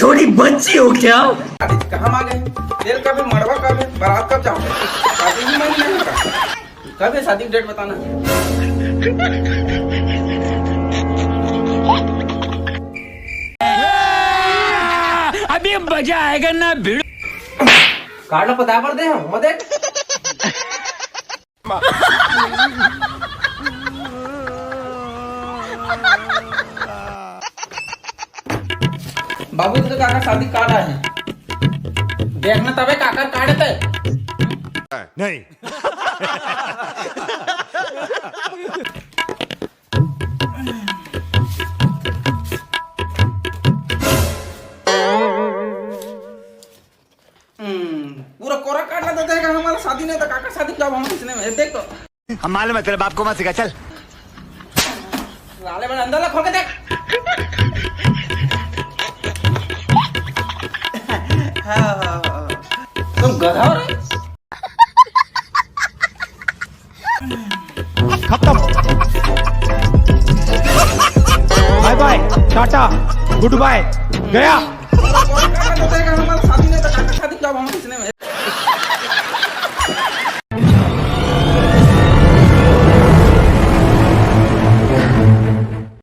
थोड़ी बच्ची हो क्या? शादी कहाँ मांगे? तेल कब है, मड़वा कब है, बारात कब जाओगे? शादी ही मांगी नहीं का। कब है शादी की डेट बताना। अभी मजा आएगा ना भिड़। कार्ड पता पर दे हम देख। बाबू तुझे काका शादी कार्ड आए हैं, देखना तबे काका कार्ड थे। नहीं। पूरा कोरा कार्ड लगा देगा, हमारा शादी नहीं था काका, शादी जब हम किसने में देख तो हम मालूम है तेरे बाप को मत सिखा, चल। लाले बड़े अंदर ला, खोल के देख। तुम गधा हो रहे? खत्म। Bye bye, ta-ta, goodbye, गया। पूरा कोरा कार्ड लगा देगा